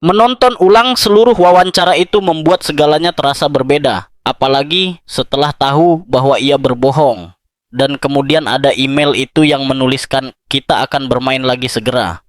Menonton ulang seluruh wawancara itu membuat segalanya terasa berbeda, apalagi setelah tahu bahwa ia berbohong. Dan kemudian ada email itu yang menuliskan, "Kita akan bermain lagi segera."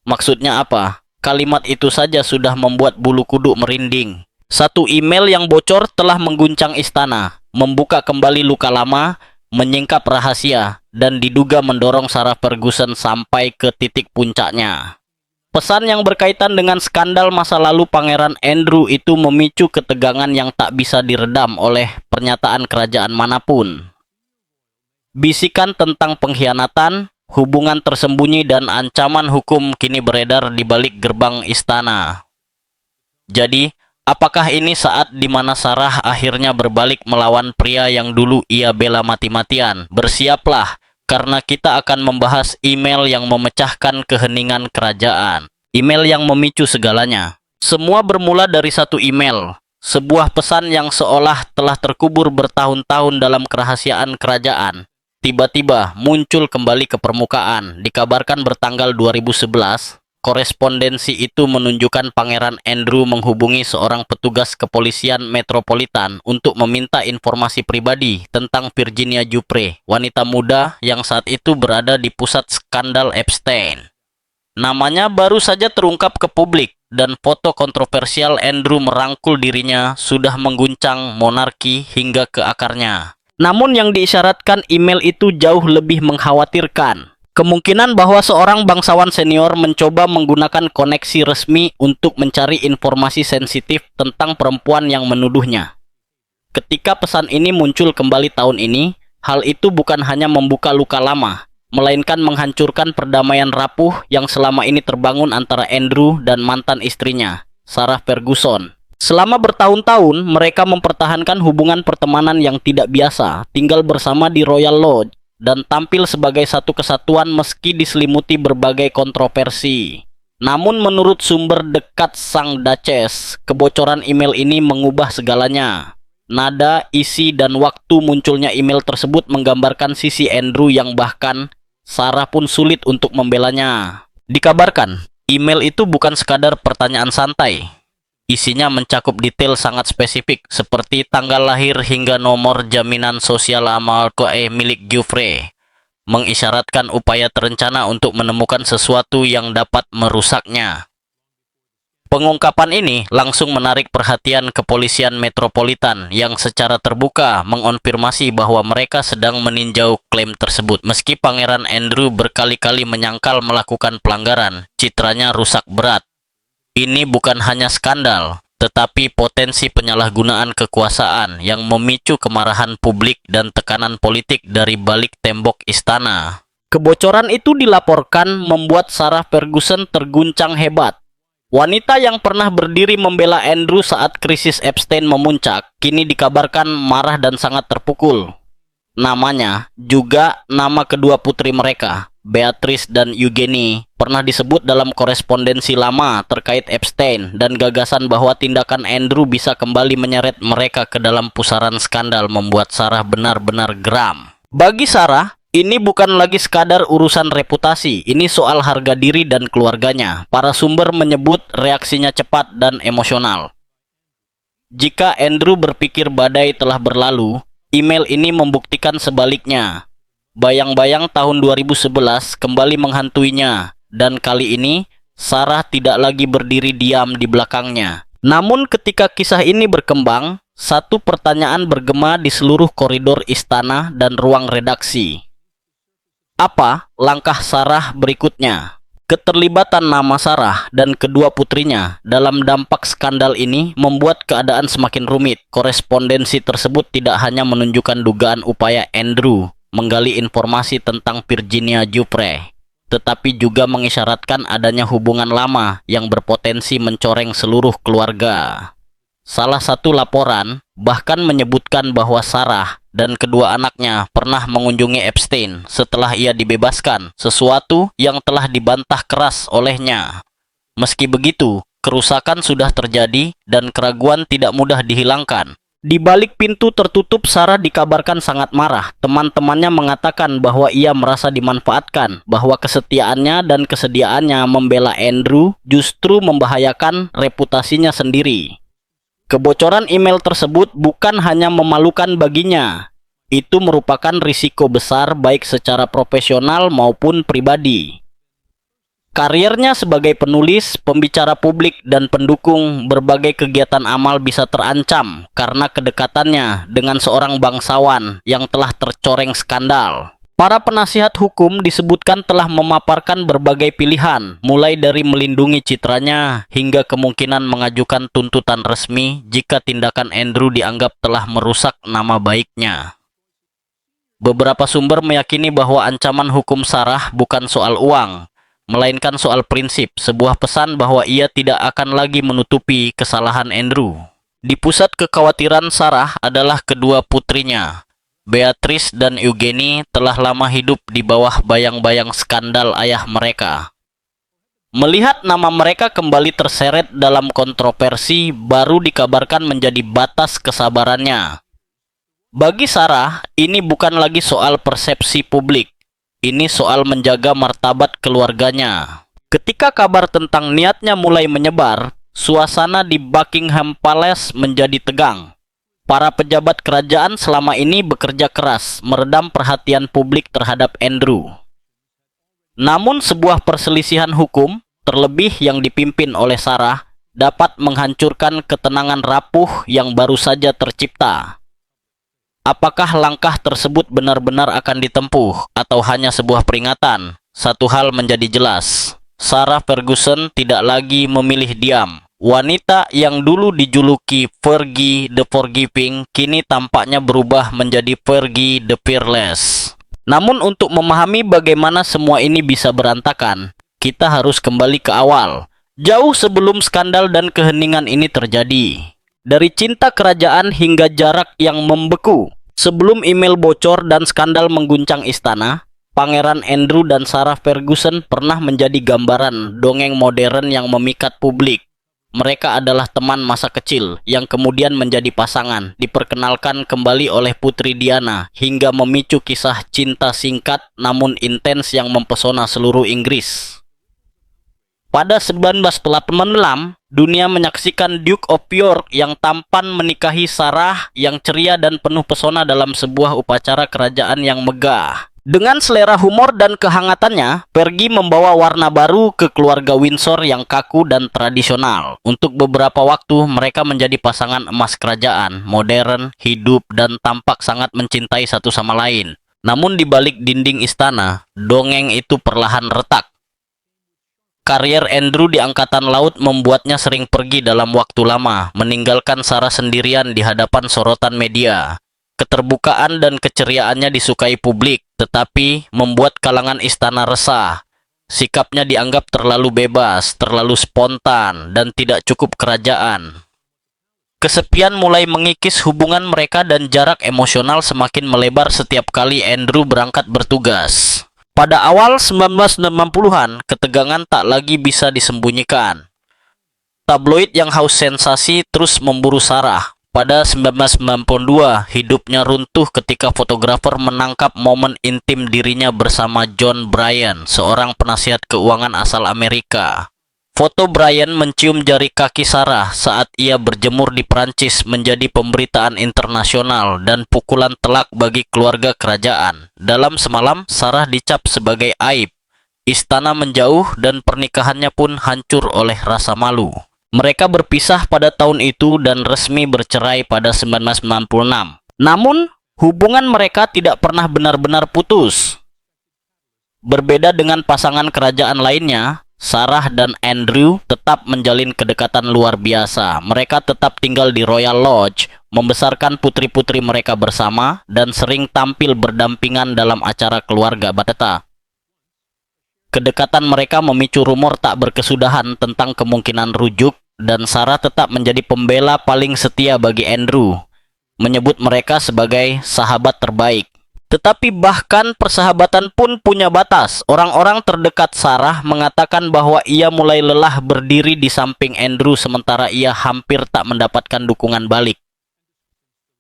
Maksudnya apa? Kalimat itu saja sudah membuat bulu kuduk merinding. Satu email yang bocor telah mengguncang istana, membuka kembali luka lama, menyingkap rahasia, dan diduga mendorong Sarah Ferguson sampai ke titik puncaknya. Pesan yang berkaitan dengan skandal masa lalu Pangeran Andrew itu memicu ketegangan yang tak bisa diredam oleh pernyataan kerajaan manapun. Bisikan tentang pengkhianatan, hubungan tersembunyi, dan ancaman hukum kini beredar di balik gerbang istana. Jadi, apakah ini saat di mana Sarah akhirnya berbalik melawan pria yang dulu ia bela mati-matian? Bersiaplah, karena kita akan membahas email yang memecahkan keheningan kerajaan. Email yang memicu segalanya. Semua bermula dari satu email. Sebuah pesan yang seolah telah terkubur bertahun-tahun dalam kerahasiaan kerajaan. Tiba-tiba muncul kembali ke permukaan. Dikabarkan bertanggal 2011, korespondensi itu menunjukkan Pangeran Andrew menghubungi seorang petugas kepolisian metropolitan untuk meminta informasi pribadi tentang Virginia Giuffre, wanita muda yang saat itu berada di pusat skandal Epstein. Namanya baru saja terungkap ke publik, dan foto kontroversial Andrew merangkul dirinya sudah mengguncang monarki hingga ke akarnya. Namun yang diisyaratkan email itu jauh lebih mengkhawatirkan. Kemungkinan bahwa seorang bangsawan senior mencoba menggunakan koneksi resmi untuk mencari informasi sensitif tentang perempuan yang menuduhnya. Ketika pesan ini muncul kembali tahun ini, hal itu bukan hanya membuka luka lama, melainkan menghancurkan perdamaian rapuh yang selama ini terbangun antara Andrew dan mantan istrinya, Sarah Ferguson. Selama bertahun-tahun, mereka mempertahankan hubungan pertemanan yang tidak biasa, tinggal bersama di Royal Lodge, dan tampil sebagai satu kesatuan meski diselimuti berbagai kontroversi. Namun menurut sumber dekat sang Duchess, kebocoran email ini mengubah segalanya. Nada, isi, dan waktu munculnya email tersebut menggambarkan sisi Andrew yang bahkan Sarah pun sulit untuk membelanya. Dikabarkan, email itu bukan sekadar pertanyaan santai. Isinya mencakup detail sangat spesifik seperti tanggal lahir hingga nomor jaminan sosial amal milik Giuffre, mengisyaratkan upaya terencana untuk menemukan sesuatu yang dapat merusaknya. Pengungkapan ini langsung menarik perhatian kepolisian metropolitan yang secara terbuka mengonfirmasi bahwa mereka sedang meninjau klaim tersebut. Meski Pangeran Andrew berkali-kali menyangkal melakukan pelanggaran, citranya rusak berat. Ini bukan hanya skandal, tetapi potensi penyalahgunaan kekuasaan yang memicu kemarahan publik dan tekanan politik dari balik tembok istana. Kebocoran itu dilaporkan membuat Sarah Ferguson terguncang hebat. Wanita yang pernah berdiri membela Andrew saat krisis Epstein memuncak, kini dikabarkan marah dan sangat terpukul. Namanya, juga nama kedua putri mereka, Beatrice dan Eugenie, pernah disebut dalam korespondensi lama terkait Epstein dan gagasan bahwa tindakan Andrew bisa kembali menyeret mereka ke dalam pusaran skandal membuat Sarah benar-benar geram. Bagi Sarah, ini bukan lagi sekadar urusan reputasi, ini soal harga diri dan keluarganya. Para sumber menyebut reaksinya cepat dan emosional. Jika Andrew berpikir badai telah berlalu, email ini membuktikan sebaliknya. Bayang-bayang tahun 2011 kembali menghantuinya, dan kali ini Sarah tidak lagi berdiri diam di belakangnya. Namun ketika kisah ini berkembang, satu pertanyaan bergema di seluruh koridor istana dan ruang redaksi. Apa langkah Sarah berikutnya? Keterlibatan nama Sarah dan kedua putrinya dalam dampak skandal ini membuat keadaan semakin rumit. Korespondensi tersebut tidak hanya menunjukkan dugaan upaya Andrew menggali informasi tentang Virginia Giuffre, tetapi juga mengisyaratkan adanya hubungan lama yang berpotensi mencoreng seluruh keluarga. Salah satu laporan bahkan menyebutkan bahwa Sarah dan kedua anaknya pernah mengunjungi Epstein setelah ia dibebaskan, sesuatu yang telah dibantah keras olehnya. Meski begitu, kerusakan sudah terjadi dan keraguan tidak mudah dihilangkan. Di balik pintu tertutup, Sarah dikabarkan sangat marah. Teman-temannya mengatakan bahwa ia merasa dimanfaatkan, bahwa kesetiaannya dan kesediaannya membela Andrew justru membahayakan reputasinya sendiri. Kebocoran email tersebut bukan hanya memalukan baginya, itu merupakan risiko besar baik secara profesional maupun pribadi. Karirnya sebagai penulis, pembicara publik, dan pendukung berbagai kegiatan amal bisa terancam karena kedekatannya dengan seorang bangsawan yang telah tercoreng skandal. Para penasihat hukum disebutkan telah memaparkan berbagai pilihan, mulai dari melindungi citranya hingga kemungkinan mengajukan tuntutan resmi jika tindakan Andrew dianggap telah merusak nama baiknya. Beberapa sumber meyakini bahwa ancaman hukum Sarah bukan soal uang, melainkan soal prinsip, sebuah pesan bahwa ia tidak akan lagi menutupi kesalahan Andrew. Di pusat kekhawatiran Sarah adalah kedua putrinya. Beatrice dan Eugenie telah lama hidup di bawah bayang-bayang skandal ayah mereka. Melihat nama mereka kembali terseret dalam kontroversi, baru dikabarkan menjadi batas kesabarannya. Bagi Sarah, ini bukan lagi soal persepsi publik. Ini soal menjaga martabat keluarganya. Ketika kabar tentang niatnya mulai menyebar, suasana di Buckingham Palace menjadi tegang. Para pejabat kerajaan selama ini bekerja keras meredam perhatian publik terhadap Andrew. Namun sebuah perselisihan hukum, terlebih yang dipimpin oleh Sarah, dapat menghancurkan ketenangan rapuh yang baru saja tercipta. Apakah langkah tersebut benar-benar akan ditempuh atau hanya sebuah peringatan? Satu hal menjadi jelas, Sarah Ferguson tidak lagi memilih diam. Wanita yang dulu dijuluki Fergie the Forgiving kini tampaknya berubah menjadi Fergie the Fearless. Namun untuk memahami bagaimana semua ini bisa berantakan, kita harus kembali ke awal, jauh sebelum skandal dan keheningan ini terjadi. Dari cinta kerajaan hingga jarak yang membeku. Sebelum email bocor dan skandal mengguncang istana, Pangeran Andrew dan Sarah Ferguson pernah menjadi gambaran dongeng modern yang memikat publik. Mereka adalah teman masa kecil yang kemudian menjadi pasangan, diperkenalkan kembali oleh Putri Diana, hingga memicu kisah cinta singkat namun intens yang mempesona seluruh Inggris. Pada 1986, dunia menyaksikan Duke of York yang tampan menikahi Sarah yang ceria dan penuh pesona dalam sebuah upacara kerajaan yang megah. Dengan selera humor dan kehangatannya, Fergie membawa warna baru ke keluarga Windsor yang kaku dan tradisional. Untuk beberapa waktu, mereka menjadi pasangan emas kerajaan, modern, hidup, dan tampak sangat mencintai satu sama lain. Namun di balik dinding istana, dongeng itu perlahan retak. Karier Andrew di Angkatan Laut membuatnya sering pergi dalam waktu lama, meninggalkan Sarah sendirian di hadapan sorotan media. Keterbukaan dan keceriaannya disukai publik, tetapi membuat kalangan istana resah. Sikapnya dianggap terlalu bebas, terlalu spontan, dan tidak cukup kerajaan. Kesepian mulai mengikis hubungan mereka dan jarak emosional semakin melebar setiap kali Andrew berangkat bertugas. Pada awal 1990-an, ketegangan tak lagi bisa disembunyikan. Tabloid yang haus sensasi terus memburu Sarah. Pada 1992, hidupnya runtuh ketika fotografer menangkap momen intim dirinya bersama John Bryan, seorang penasihat keuangan asal Amerika. Foto Bryan mencium jari kaki Sarah saat ia berjemur di Prancis menjadi pemberitaan internasional dan pukulan telak bagi keluarga kerajaan. Dalam semalam, Sarah dicap sebagai aib. Istana menjauh dan pernikahannya pun hancur oleh rasa malu. Mereka berpisah pada tahun itu dan resmi bercerai pada 1996. Namun, hubungan mereka tidak pernah benar-benar putus. Berbeda dengan pasangan kerajaan lainnya, Sarah dan Andrew tetap menjalin kedekatan luar biasa. Mereka tetap tinggal di Royal Lodge, membesarkan putri-putri mereka bersama, dan sering tampil berdampingan dalam acara keluarga Bateta. Kedekatan mereka memicu rumor tak berkesudahan tentang kemungkinan rujuk, dan Sarah tetap menjadi pembela paling setia bagi Andrew, menyebut mereka sebagai sahabat terbaik. Tetapi bahkan persahabatan pun punya batas. Orang-orang terdekat Sarah mengatakan bahwa ia mulai lelah berdiri di samping Andrew sementara ia hampir tak mendapatkan dukungan balik.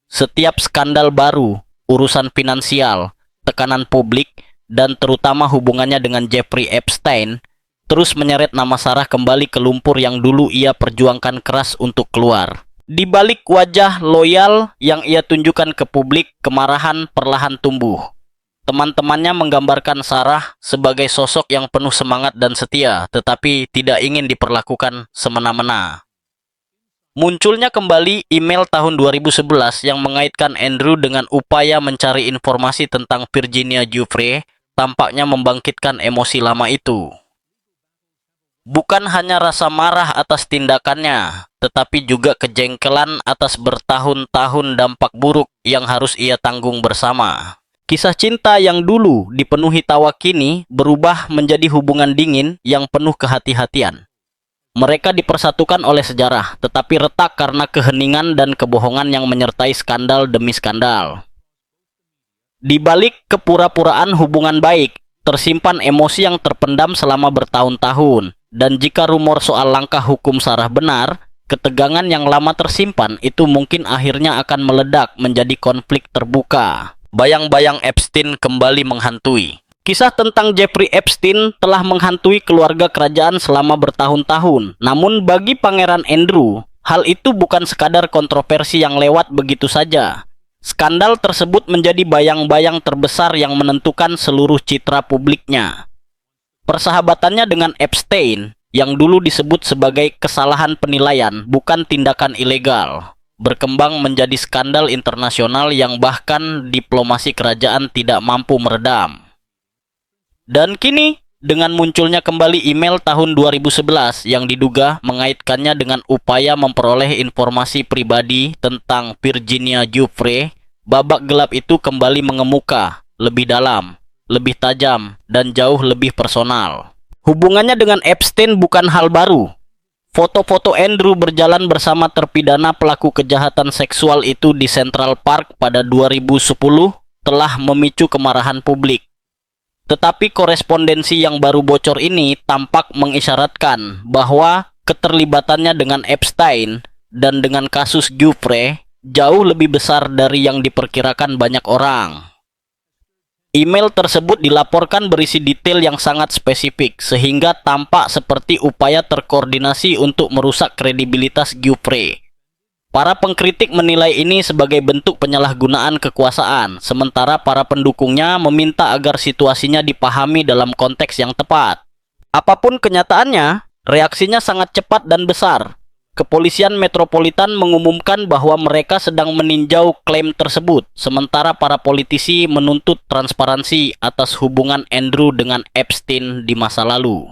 Setiap skandal baru, urusan finansial, tekanan publik, dan terutama hubungannya dengan Jeffrey Epstein, terus menyeret nama Sarah kembali ke lumpur yang dulu ia perjuangkan keras untuk keluar. Di balik wajah loyal yang ia tunjukkan ke publik, kemarahan perlahan tumbuh. Teman-temannya menggambarkan Sarah sebagai sosok yang penuh semangat dan setia, tetapi tidak ingin diperlakukan semena-mena. Munculnya kembali email tahun 2011 yang mengaitkan Andrew dengan upaya mencari informasi tentang Virginia Giuffre, tampaknya membangkitkan emosi lama itu. Bukan hanya rasa marah atas tindakannya, tetapi juga kejengkelan atas bertahun-tahun dampak buruk yang harus ia tanggung bersama. Kisah cinta yang dulu dipenuhi tawa kini berubah menjadi hubungan dingin yang penuh kehati-hatian. Mereka dipersatukan oleh sejarah, tetapi retak karena keheningan dan kebohongan yang menyertai skandal demi skandal. Di balik kepura-puraan hubungan baik, tersimpan emosi yang terpendam selama bertahun-tahun. Dan jika rumor soal langkah hukum Sarah benar, ketegangan yang lama tersimpan itu mungkin akhirnya akan meledak menjadi konflik terbuka. Bayang-bayang Epstein kembali menghantui. Kisah tentang Jeffrey Epstein telah menghantui keluarga kerajaan selama bertahun-tahun. Namun bagi Pangeran Andrew, hal itu bukan sekadar kontroversi yang lewat begitu saja. Skandal tersebut menjadi bayang-bayang terbesar yang menentukan seluruh citra publiknya. Persahabatannya dengan Epstein, yang dulu disebut sebagai kesalahan penilaian, bukan tindakan ilegal, berkembang menjadi skandal internasional yang bahkan diplomasi kerajaan tidak mampu meredam. Dan kini, dengan munculnya kembali email tahun 2011 yang diduga mengaitkannya dengan upaya memperoleh informasi pribadi tentang Virginia Giuffre, babak gelap itu kembali mengemuka lebih dalam, lebih tajam, dan jauh lebih personal. Hubungannya dengan Epstein bukan hal baru. Foto-foto Andrew berjalan bersama terpidana pelaku kejahatan seksual itu di Central Park pada 2010 telah memicu kemarahan publik. Tetapi korespondensi yang baru bocor ini tampak mengisyaratkan bahwa keterlibatannya dengan Epstein dan dengan kasus Giuffre jauh lebih besar dari yang diperkirakan banyak orang. Email tersebut dilaporkan berisi detail yang sangat spesifik, sehingga tampak seperti upaya terkoordinasi untuk merusak kredibilitas Giuffre. Para pengkritik menilai ini sebagai bentuk penyalahgunaan kekuasaan, sementara para pendukungnya meminta agar situasinya dipahami dalam konteks yang tepat. Apapun kenyataannya, reaksinya sangat cepat dan besar. Kepolisian Metropolitan mengumumkan bahwa mereka sedang meninjau klaim tersebut, sementara para politisi menuntut transparansi atas hubungan Andrew dengan Epstein di masa lalu.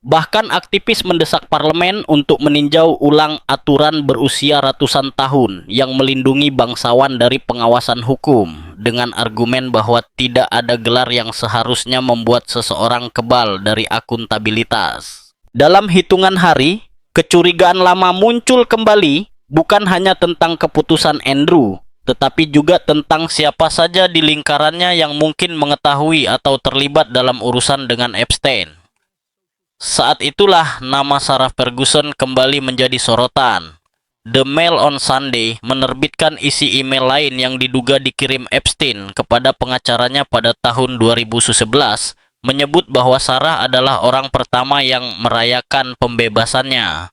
Bahkan aktivis mendesak parlemen untuk meninjau ulang aturan berusia ratusan tahun yang melindungi bangsawan dari pengawasan hukum, dengan argumen bahwa tidak ada gelar yang seharusnya membuat seseorang kebal dari akuntabilitas. Dalam hitungan hari, kecurigaan lama muncul kembali, bukan hanya tentang keputusan Andrew, tetapi juga tentang siapa saja di lingkarannya yang mungkin mengetahui atau terlibat dalam urusan dengan Epstein. Saat itulah nama Sarah Ferguson kembali menjadi sorotan. The Mail on Sunday menerbitkan isi email lain yang diduga dikirim Epstein kepada pengacaranya pada tahun 2011, menyebut bahwa Sarah adalah orang pertama yang merayakan pembebasannya.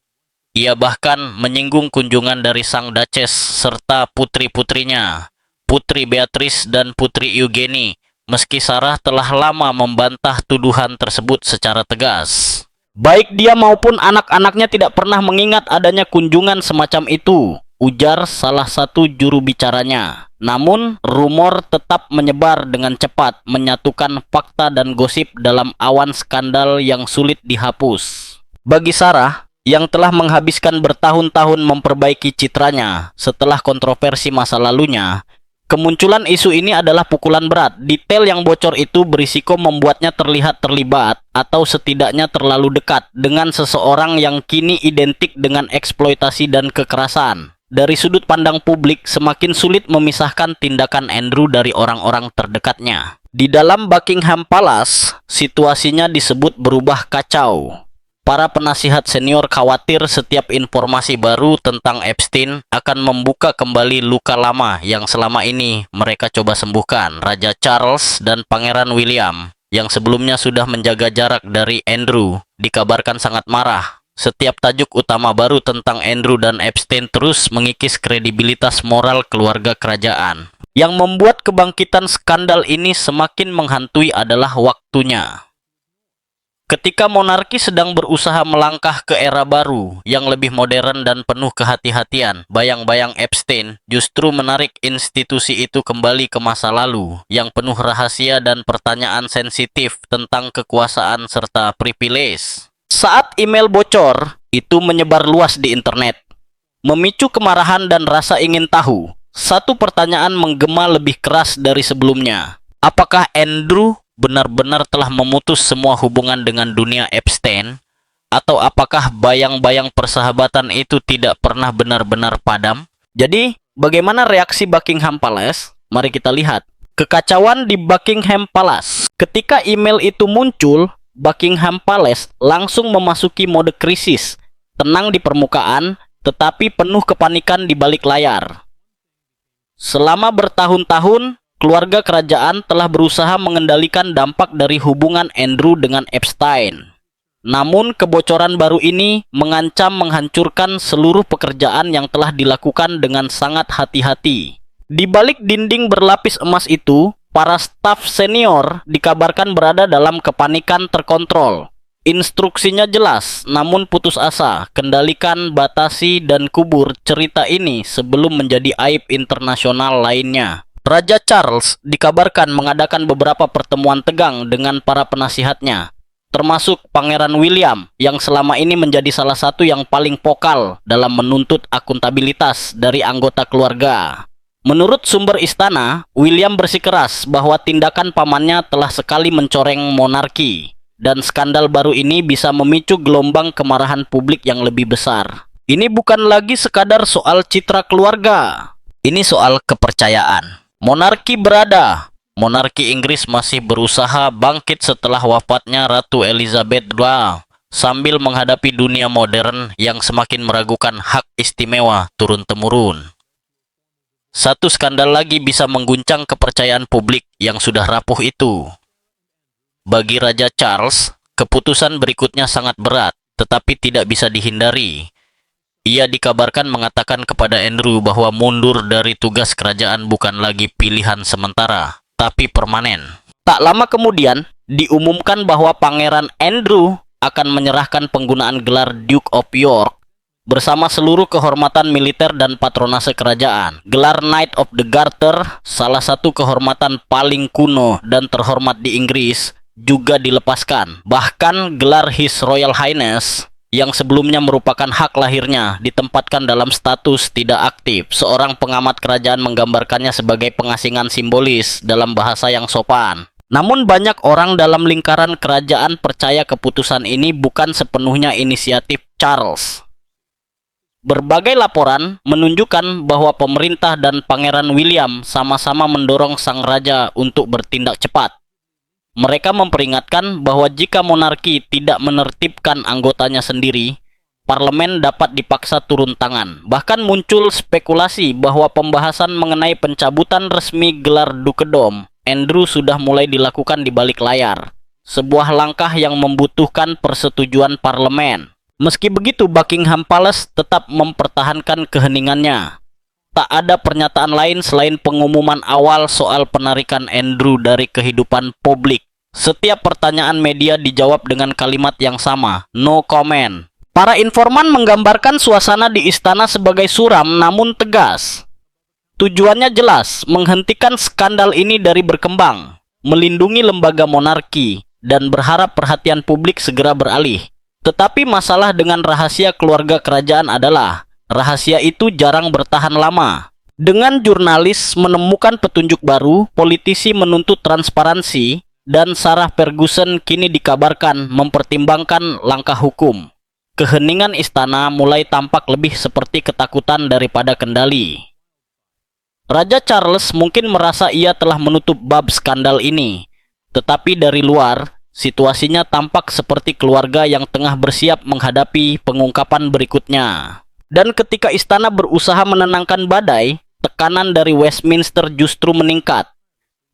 Ia bahkan menyinggung kunjungan dari sang Duchess serta putri-putrinya, Putri Beatrice dan Putri Eugenie, meski Sarah telah lama membantah tuduhan tersebut secara tegas. Baik dia maupun anak-anaknya tidak pernah mengingat adanya kunjungan semacam itu, ujar salah satu juru bicaranya. Namun, rumor tetap menyebar dengan cepat, menyatukan fakta dan gosip dalam awan skandal yang sulit dihapus. Bagi Sarah, yang telah menghabiskan bertahun-tahun memperbaiki citranya setelah kontroversi masa lalunya, kemunculan isu ini adalah pukulan berat. Detail yang bocor itu berisiko membuatnya terlihat terlibat atau setidaknya terlalu dekat dengan seseorang yang kini identik dengan eksploitasi dan kekerasan. Dari sudut pandang publik, semakin sulit memisahkan tindakan Andrew dari orang-orang terdekatnya. Di dalam Buckingham Palace, situasinya disebut berubah kacau. Para penasihat senior khawatir setiap informasi baru tentang Epstein akan membuka kembali luka lama yang selama ini mereka coba sembuhkan. Raja Charles dan Pangeran William yang sebelumnya sudah menjaga jarak dari Andrew dikabarkan sangat marah. Setiap tajuk utama baru tentang Andrew dan Epstein terus mengikis kredibilitas moral keluarga kerajaan. Yang membuat kebangkitan skandal ini semakin menghantui adalah waktunya. Ketika monarki sedang berusaha melangkah ke era baru yang lebih modern dan penuh kehati-hatian, bayang-bayang Epstein justru menarik institusi itu kembali ke masa lalu yang penuh rahasia dan pertanyaan sensitif tentang kekuasaan serta privilege. Saat email bocor, itu menyebar luas di internet, memicu kemarahan dan rasa ingin tahu. Satu pertanyaan menggema lebih keras dari sebelumnya. Apakah Andrew benar-benar telah memutus semua hubungan dengan dunia Epstein? Atau apakah bayang-bayang persahabatan itu tidak pernah benar-benar padam? Jadi, bagaimana reaksi Buckingham Palace? Mari kita lihat. Kekacauan di Buckingham Palace. Ketika email itu muncul, Buckingham Palace langsung memasuki mode krisis. Tenang di permukaan, tetapi penuh kepanikan di balik layar. Selama bertahun-tahun, keluarga kerajaan telah berusaha mengendalikan dampak dari hubungan Andrew dengan Epstein. Namun, kebocoran baru ini mengancam menghancurkan seluruh pekerjaan yang telah dilakukan dengan sangat hati-hati. Di balik dinding berlapis emas itu, para staf senior dikabarkan berada dalam kepanikan terkontrol. Instruksinya jelas, namun putus asa. Kendalikan, batasi, dan kubur cerita ini sebelum menjadi aib internasional lainnya. Raja Charles dikabarkan mengadakan beberapa pertemuan tegang dengan para penasihatnya, termasuk Pangeran William yang selama ini menjadi salah satu yang paling vokal dalam menuntut akuntabilitas dari anggota keluarga. Menurut sumber istana, William bersikeras bahwa tindakan pamannya telah sekali mencoreng monarki, dan skandal baru ini bisa memicu gelombang kemarahan publik yang lebih besar. Ini bukan lagi sekadar soal citra keluarga, ini soal kepercayaan. Monarki berada. Monarki Inggris masih berusaha bangkit setelah wafatnya Ratu Elizabeth II, sambil menghadapi dunia modern yang semakin meragukan hak istimewa turun-temurun. Satu skandal lagi bisa mengguncang kepercayaan publik yang sudah rapuh itu. Bagi Raja Charles, keputusan berikutnya sangat berat, tetapi tidak bisa dihindari. Ia dikabarkan mengatakan kepada Andrew bahwa mundur dari tugas kerajaan bukan lagi pilihan sementara, tapi permanen. Tak lama kemudian, diumumkan bahwa Pangeran Andrew akan menyerahkan penggunaan gelar Duke of York bersama seluruh kehormatan militer dan patronase kerajaan. Gelar Knight of the Garter, salah satu kehormatan paling kuno dan terhormat di Inggris, juga dilepaskan. Bahkan gelar His Royal Highness yang sebelumnya merupakan hak lahirnya ditempatkan dalam status tidak aktif. Seorang pengamat kerajaan menggambarkannya sebagai pengasingan simbolis dalam bahasa yang sopan. Namun banyak orang dalam lingkaran kerajaan percaya keputusan ini bukan sepenuhnya inisiatif Charles. Berbagai laporan menunjukkan bahwa pemerintah dan Pangeran William sama-sama mendorong sang raja untuk bertindak cepat. Mereka memperingatkan bahwa jika monarki tidak menertibkan anggotanya sendiri, parlemen dapat dipaksa turun tangan. Bahkan muncul spekulasi bahwa pembahasan mengenai pencabutan resmi gelar dukedom Andrew sudah mulai dilakukan di balik layar. Sebuah langkah yang membutuhkan persetujuan parlemen. Meski begitu, Buckingham Palace tetap mempertahankan keheningannya. Tak ada pernyataan lain selain pengumuman awal soal penarikan Andrew dari kehidupan publik. Setiap pertanyaan media dijawab dengan kalimat yang sama, no comment. Para informan menggambarkan suasana di istana sebagai suram namun tegas. Tujuannya jelas, menghentikan skandal ini dari berkembang, melindungi lembaga monarki, dan berharap perhatian publik segera beralih. Tetapi masalah dengan rahasia keluarga kerajaan adalah, rahasia itu jarang bertahan lama. Dengan jurnalis menemukan petunjuk baru, politisi menuntut transparansi, dan Sarah Ferguson kini dikabarkan mempertimbangkan langkah hukum. Keheningan istana mulai tampak lebih seperti ketakutan daripada kendali. Raja Charles mungkin merasa ia telah menutup bab skandal ini, tetapi dari luar, situasinya tampak seperti keluarga yang tengah bersiap menghadapi pengungkapan berikutnya. Dan ketika istana berusaha menenangkan badai, tekanan dari Westminster justru meningkat.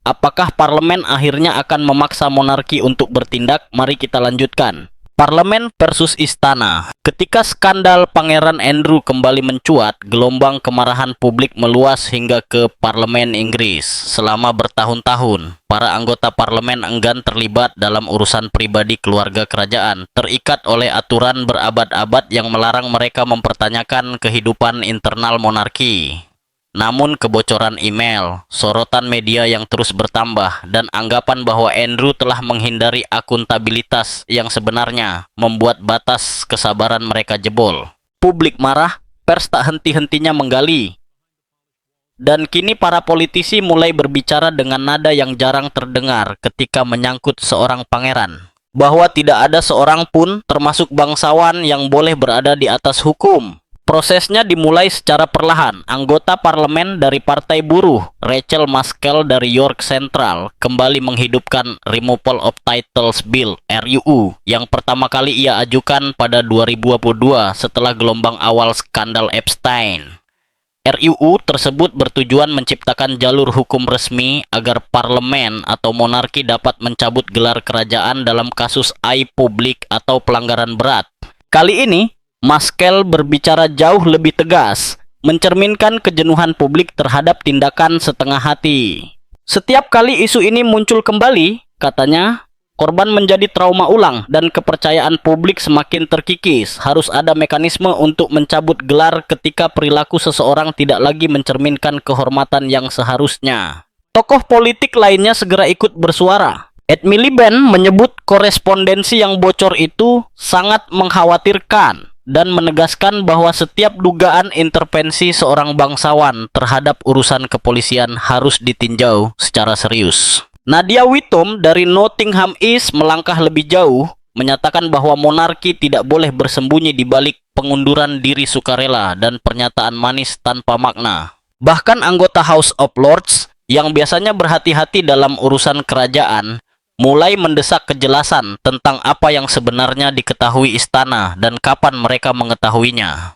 Apakah parlemen akhirnya akan memaksa monarki untuk bertindak? Mari kita lanjutkan. Parlemen versus istana. Ketika skandal Pangeran Andrew kembali mencuat, gelombang kemarahan publik meluas hingga ke parlemen Inggris. Selama bertahun-tahun, para anggota parlemen enggan terlibat dalam urusan pribadi keluarga kerajaan, terikat oleh aturan berabad-abad yang melarang mereka mempertanyakan kehidupan internal monarki. Namun kebocoran email, sorotan media yang terus bertambah, dan anggapan bahwa Andrew telah menghindari akuntabilitas yang sebenarnya membuat batas kesabaran mereka jebol. Publik marah, pers tak henti-hentinya menggali. Dan kini para politisi mulai berbicara dengan nada yang jarang terdengar ketika menyangkut seorang pangeran. Bahwa tidak ada seorang pun, termasuk bangsawan, yang boleh berada di atas hukum. Prosesnya dimulai secara perlahan. Anggota parlemen dari Partai Buruh, Rachel Maskell dari York Central, kembali menghidupkan Removal of Titles Bill (RUU) yang pertama kali ia ajukan pada 2022 setelah gelombang awal skandal Epstein. RUU tersebut bertujuan menciptakan jalur hukum resmi agar parlemen atau monarki dapat mencabut gelar kerajaan dalam kasus aib publik atau pelanggaran berat. Kali ini, Maskell berbicara jauh lebih tegas, mencerminkan kejenuhan publik terhadap tindakan setengah hati. Setiap kali isu ini muncul kembali, katanya, korban menjadi trauma ulang dan kepercayaan publik semakin terkikis. Harus ada mekanisme untuk mencabut gelar ketika perilaku seseorang tidak lagi mencerminkan kehormatan yang seharusnya. Tokoh politik lainnya segera ikut bersuara. Ed Miliband menyebut korespondensi yang bocor itu sangat mengkhawatirkan dan menegaskan bahwa setiap dugaan intervensi seorang bangsawan terhadap urusan kepolisian harus ditinjau secara serius. Nadia Whittom dari Nottingham East melangkah lebih jauh, menyatakan bahwa monarki tidak boleh bersembunyi di balik pengunduran diri sukarela dan pernyataan manis tanpa makna. Bahkan anggota House of Lords yang biasanya berhati-hati dalam urusan kerajaan mulai mendesak kejelasan tentang apa yang sebenarnya diketahui istana dan kapan mereka mengetahuinya.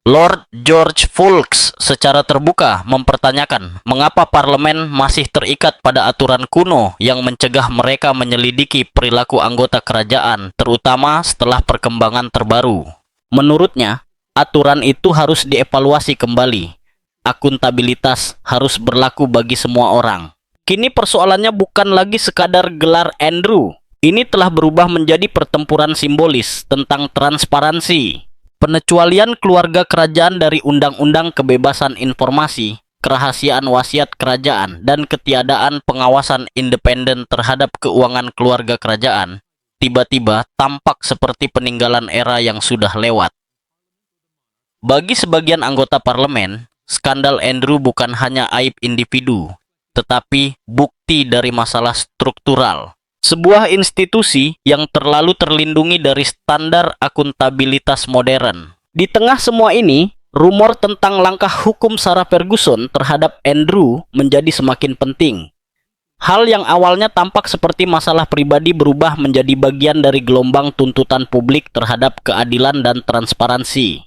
Lord George Foulkes secara terbuka mempertanyakan mengapa parlemen masih terikat pada aturan kuno yang mencegah mereka menyelidiki perilaku anggota kerajaan, terutama setelah perkembangan terbaru. Menurutnya, aturan itu harus dievaluasi kembali. Akuntabilitas harus berlaku bagi semua orang. Kini persoalannya bukan lagi sekadar gelar Andrew. Ini telah berubah menjadi pertempuran simbolis tentang transparansi. Pengecualian keluarga kerajaan dari Undang-Undang Kebebasan Informasi, kerahasiaan wasiat kerajaan, dan ketiadaan pengawasan independen terhadap keuangan keluarga kerajaan tiba-tiba tampak seperti peninggalan era yang sudah lewat. Bagi sebagian anggota parlemen, skandal Andrew bukan hanya aib individu, tetapi bukti dari masalah struktural. Sebuah institusi yang terlalu terlindungi dari standar akuntabilitas modern. Di tengah semua ini, rumor tentang langkah hukum Sarah Ferguson terhadap Andrew menjadi semakin penting. Hal yang awalnya tampak seperti masalah pribadi berubah menjadi bagian dari gelombang tuntutan publik terhadap keadilan dan transparansi.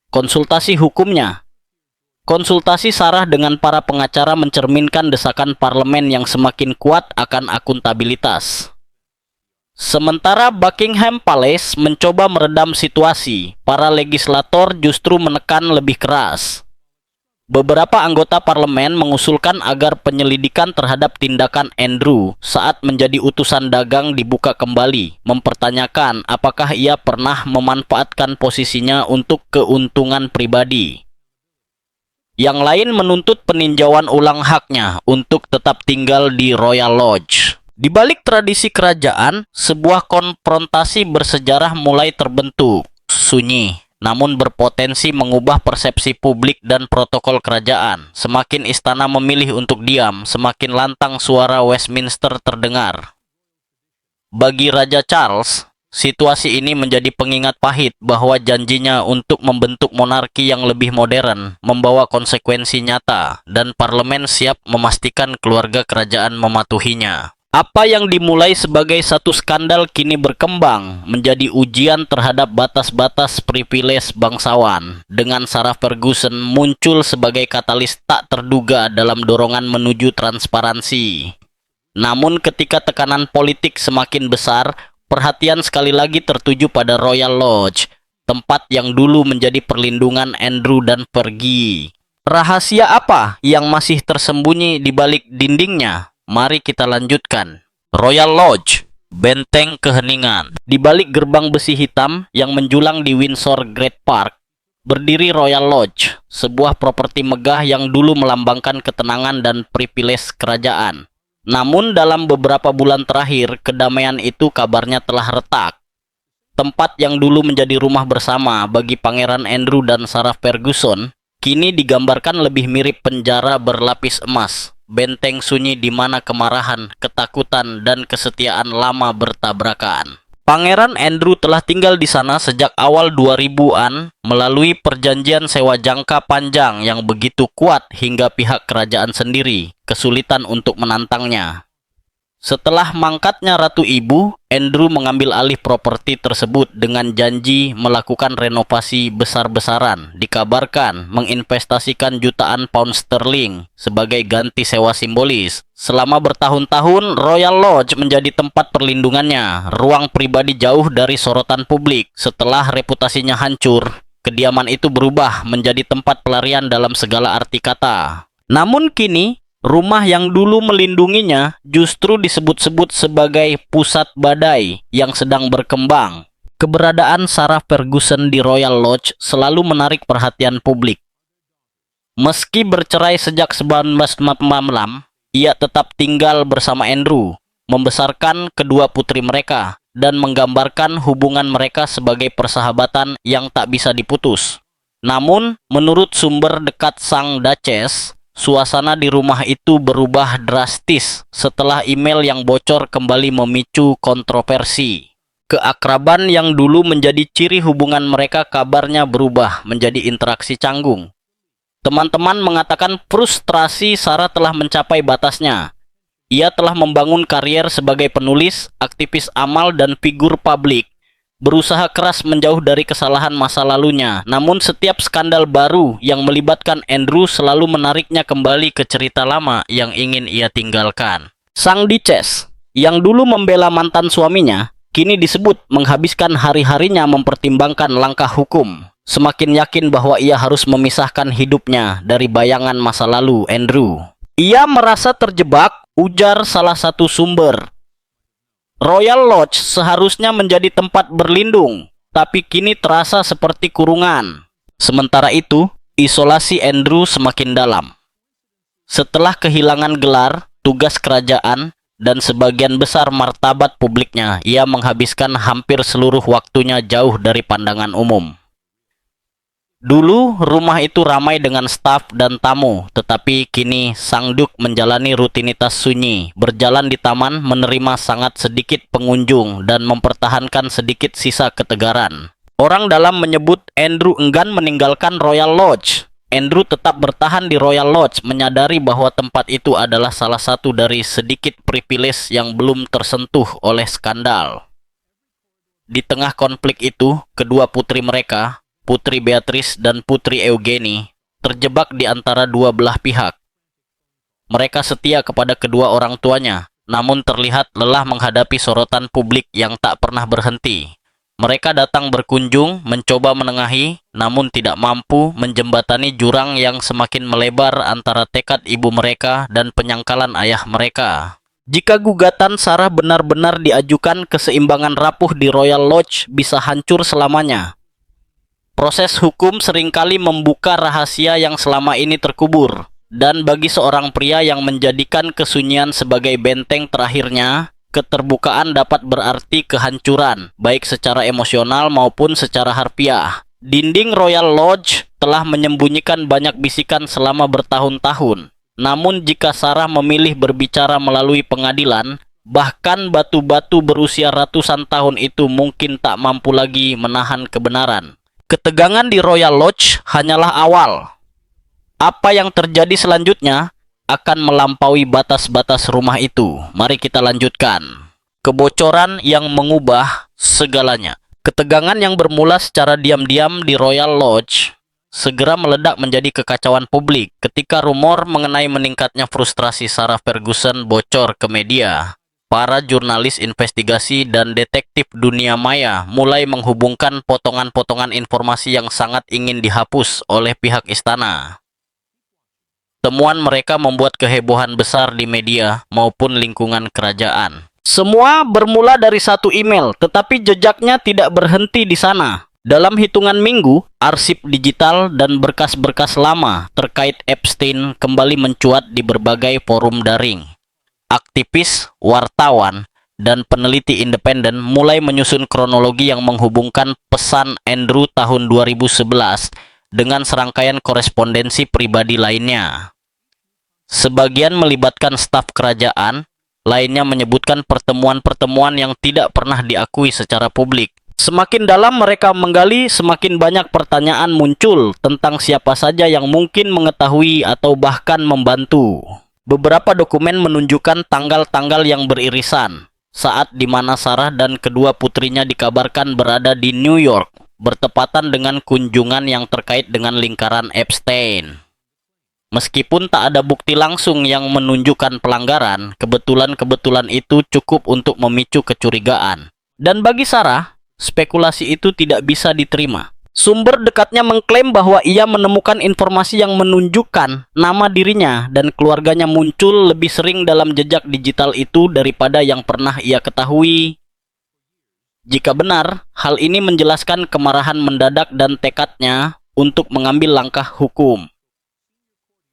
Konsultasi hukumnya. Konsultasi Sarah dengan para pengacara mencerminkan desakan parlemen yang semakin kuat akan akuntabilitas. Sementara Buckingham Palace mencoba meredam situasi, para legislator justru menekan lebih keras. Beberapa anggota parlemen mengusulkan agar penyelidikan terhadap tindakan Andrew saat menjadi utusan dagang dibuka kembali, mempertanyakan apakah ia pernah memanfaatkan posisinya untuk keuntungan pribadi. Yang lain menuntut peninjauan ulang haknya untuk tetap tinggal di Royal Lodge. Di balik tradisi kerajaan, sebuah konfrontasi bersejarah mulai terbentuk. Sunyi, namun berpotensi mengubah persepsi publik dan protokol kerajaan. Semakin istana memilih untuk diam, semakin lantang suara Westminster terdengar. Bagi Raja Charles, situasi ini menjadi pengingat pahit bahwa janjinya untuk membentuk monarki yang lebih modern membawa konsekuensi nyata, dan parlemen siap memastikan keluarga kerajaan mematuhinya. Apa yang dimulai sebagai satu skandal kini berkembang menjadi ujian terhadap batas-batas privilege bangsawan, dengan Sarah Ferguson muncul sebagai katalis tak terduga dalam dorongan menuju transparansi. Namun ketika tekanan politik semakin besar, perhatian sekali lagi tertuju pada Royal Lodge, tempat yang dulu menjadi perlindungan Andrew dan Fergie. Rahasia apa yang masih tersembunyi di balik dindingnya? Mari kita lanjutkan. Royal Lodge, benteng keheningan. Di balik gerbang besi hitam yang menjulang di Windsor Great Park, berdiri Royal Lodge, sebuah properti megah yang dulu melambangkan ketenangan dan privilege kerajaan. Namun dalam beberapa bulan terakhir, kedamaian itu kabarnya telah retak. Tempat yang dulu menjadi rumah bersama bagi Pangeran Andrew dan Sarah Ferguson, kini digambarkan lebih mirip penjara berlapis emas. Benteng sunyi di mana kemarahan, ketakutan, dan kesetiaan lama bertabrakan. Pangeran Andrew telah tinggal di sana sejak awal 2000-an melalui perjanjian sewa jangka panjang yang begitu kuat hingga pihak kerajaan sendiri kesulitan untuk menantangnya. Setelah mangkatnya Ratu Ibu, Andrew mengambil alih properti tersebut dengan janji melakukan renovasi besar-besaran. Dikabarkan menginvestasikan jutaan pound sterling sebagai ganti sewa simbolis. Selama bertahun-tahun, Royal Lodge menjadi tempat perlindungannya, ruang pribadi jauh dari sorotan publik. Setelah reputasinya hancur, kediaman itu berubah menjadi tempat pelarian dalam segala arti kata. Namun kini, rumah yang dulu melindunginya justru disebut-sebut sebagai pusat badai yang sedang berkembang. Keberadaan Sarah Ferguson di Royal Lodge selalu menarik perhatian publik. Meski bercerai sejak 1946, ia tetap tinggal bersama Andrew, membesarkan kedua putri mereka, dan menggambarkan hubungan mereka sebagai persahabatan yang tak bisa diputus. Namun, menurut sumber dekat sang Duchess, suasana di rumah itu berubah drastis setelah email yang bocor kembali memicu kontroversi. Keakraban yang dulu menjadi ciri hubungan mereka kabarnya berubah menjadi interaksi canggung. Teman-teman mengatakan frustrasi Sarah telah mencapai batasnya. Ia telah membangun karier sebagai penulis, aktivis amal, dan figur publik. Berusaha keras menjauh dari kesalahan masa lalunya, namun setiap skandal baru yang melibatkan Andrew selalu menariknya kembali ke cerita lama yang ingin ia tinggalkan. Sang Duchess, yang dulu membela mantan suaminya, kini disebut menghabiskan hari-harinya mempertimbangkan langkah hukum. Semakin yakin bahwa ia harus memisahkan hidupnya dari bayangan masa lalu Andrew. Ia merasa terjebak, ujar salah satu sumber. Royal Lodge seharusnya menjadi tempat berlindung, tapi kini terasa seperti kurungan. Sementara itu, isolasi Andrew semakin dalam. Setelah kehilangan gelar, tugas kerajaan, dan sebagian besar martabat publiknya, ia menghabiskan hampir seluruh waktunya jauh dari pandangan umum. Dulu, rumah itu ramai dengan staf dan tamu, tetapi kini Sang Duke menjalani rutinitas sunyi, berjalan di taman, menerima sangat sedikit pengunjung, dan mempertahankan sedikit sisa ketegaran. Orang dalam menyebut Andrew enggan meninggalkan Royal Lodge. Andrew tetap bertahan di Royal Lodge, menyadari bahwa tempat itu adalah salah satu dari sedikit privilege yang belum tersentuh oleh skandal. Di tengah konflik itu, kedua putri mereka, Putri Beatrice dan Putri Eugenie, terjebak di antara dua belah pihak. Mereka setia kepada kedua orang tuanya, namun terlihat lelah menghadapi sorotan publik yang tak pernah berhenti. Mereka datang berkunjung, mencoba menengahi, namun tidak mampu menjembatani jurang yang semakin melebar antara tekad ibu mereka dan penyangkalan ayah mereka. Jika gugatan Sarah benar-benar diajukan, keseimbangan rapuh di Royal Lodge bisa hancur selamanya. Proses hukum seringkali membuka rahasia yang selama ini terkubur, dan bagi seorang pria yang menjadikan kesunyian sebagai benteng terakhirnya, keterbukaan dapat berarti kehancuran, baik secara emosional maupun secara harfiah. Dinding Royal Lodge telah menyembunyikan banyak bisikan selama bertahun-tahun. Namun jika Sarah memilih berbicara melalui pengadilan, bahkan batu-batu berusia ratusan tahun itu mungkin tak mampu lagi menahan kebenaran. Ketegangan di Royal Lodge hanyalah awal. Apa yang terjadi selanjutnya akan melampaui batas-batas rumah itu. Mari kita lanjutkan. Kebocoran yang mengubah segalanya. Ketegangan yang bermula secara diam-diam di Royal Lodge segera meledak menjadi kekacauan publik ketika rumor mengenai meningkatnya frustrasi Sarah Ferguson bocor ke media. Para jurnalis investigasi dan detektif dunia maya mulai menghubungkan potongan-potongan informasi yang sangat ingin dihapus oleh pihak istana. Temuan mereka membuat kehebohan besar di media maupun lingkungan kerajaan. Semua bermula dari satu email, tetapi jejaknya tidak berhenti di sana. Dalam hitungan minggu, arsip digital dan berkas-berkas lama terkait Epstein kembali mencuat di berbagai forum daring. Aktivis, wartawan, dan peneliti independen mulai menyusun kronologi yang menghubungkan pesan Andrew tahun 2011 dengan serangkaian korespondensi pribadi lainnya. Sebagian melibatkan staf kerajaan, lainnya menyebutkan pertemuan-pertemuan yang tidak pernah diakui secara publik. Semakin dalam mereka menggali, semakin banyak pertanyaan muncul tentang siapa saja yang mungkin mengetahui atau bahkan membantu. Beberapa dokumen menunjukkan tanggal-tanggal yang beririsan, saat di mana Sarah dan kedua putrinya dikabarkan berada di New York, bertepatan dengan kunjungan yang terkait dengan lingkaran Epstein. Meskipun tak ada bukti langsung yang menunjukkan pelanggaran, kebetulan-kebetulan itu cukup untuk memicu kecurigaan. Dan bagi Sarah, spekulasi itu tidak bisa diterima. Sumber dekatnya mengklaim bahwa ia menemukan informasi yang menunjukkan nama dirinya dan keluarganya muncul lebih sering dalam jejak digital itu daripada yang pernah ia ketahui. Jika benar, hal ini menjelaskan kemarahan mendadak dan tekadnya untuk mengambil langkah hukum.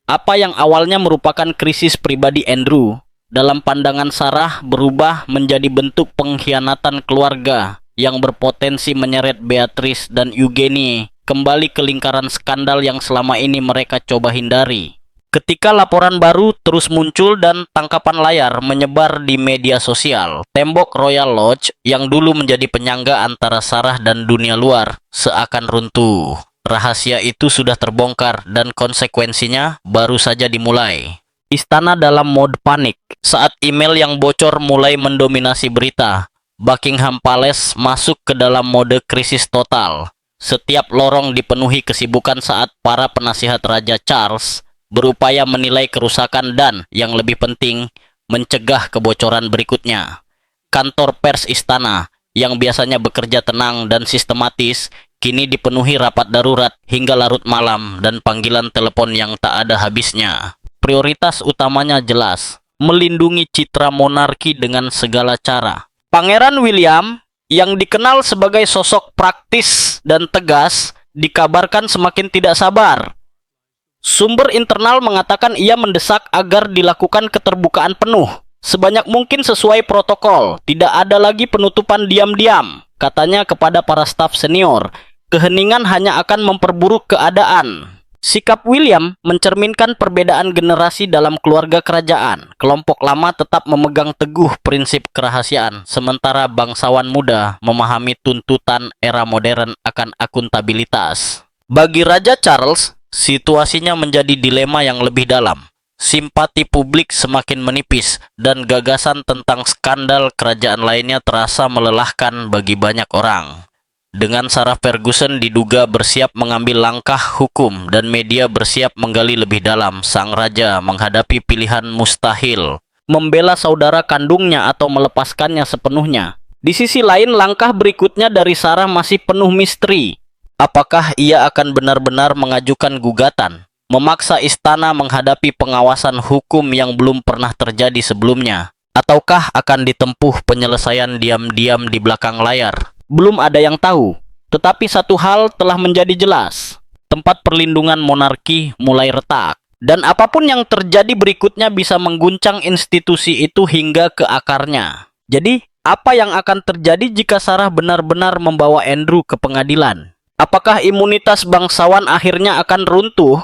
Apa yang awalnya merupakan krisis pribadi Andrew, dalam pandangan Sarah berubah menjadi bentuk pengkhianatan keluarga yang berpotensi menyeret Beatrice dan Eugenie kembali ke lingkaran skandal yang selama ini mereka coba hindari. Ketika laporan baru terus muncul dan tangkapan layar menyebar di media sosial, tembok Royal Lodge yang dulu menjadi penyangga antara Sarah dan dunia luar seakan runtuh. Rahasia itu sudah terbongkar dan konsekuensinya baru saja dimulai. Istana dalam mode panik saat email yang bocor mulai mendominasi berita. Buckingham Palace masuk ke dalam mode krisis total. Setiap lorong dipenuhi kesibukan saat para penasihat Raja Charles berupaya menilai kerusakan dan, yang lebih penting, mencegah kebocoran berikutnya. Kantor pers istana, yang biasanya bekerja tenang dan sistematis, kini dipenuhi rapat darurat hingga larut malam dan panggilan telepon yang tak ada habisnya. Prioritas utamanya jelas, melindungi citra monarki dengan segala cara. Pangeran William, yang dikenal sebagai sosok praktis dan tegas, dikabarkan semakin tidak sabar. Sumber internal mengatakan ia mendesak agar dilakukan keterbukaan penuh, sebanyak mungkin sesuai protokol, tidak ada lagi penutupan diam-diam. Katanya kepada para staf senior, keheningan hanya akan memperburuk keadaan. Sikap William mencerminkan perbedaan generasi dalam keluarga kerajaan. Kelompok lama tetap memegang teguh prinsip kerahasiaan, sementara bangsawan muda memahami tuntutan era modern akan akuntabilitas. Bagi Raja Charles, situasinya menjadi dilema yang lebih dalam. Simpati publik semakin menipis, dan gagasan tentang skandal kerajaan lainnya terasa melelahkan bagi banyak orang. Dengan Sarah Ferguson diduga bersiap mengambil langkah hukum dan media bersiap menggali lebih dalam, sang raja menghadapi pilihan mustahil, membela saudara kandungnya atau melepaskannya sepenuhnya. Di sisi lain, langkah berikutnya dari Sarah masih penuh misteri. Apakah ia akan benar-benar mengajukan gugatan, memaksa istana menghadapi pengawasan hukum yang belum pernah terjadi sebelumnya, ataukah akan ditempuh penyelesaian diam-diam di belakang layar? Belum ada yang tahu, tetapi satu hal telah menjadi jelas. Tempat perlindungan monarki mulai retak. Dan apapun yang terjadi berikutnya bisa mengguncang institusi itu hingga ke akarnya. Jadi, apa yang akan terjadi jika Sarah benar-benar membawa Andrew ke pengadilan? Apakah imunitas bangsawan akhirnya akan runtuh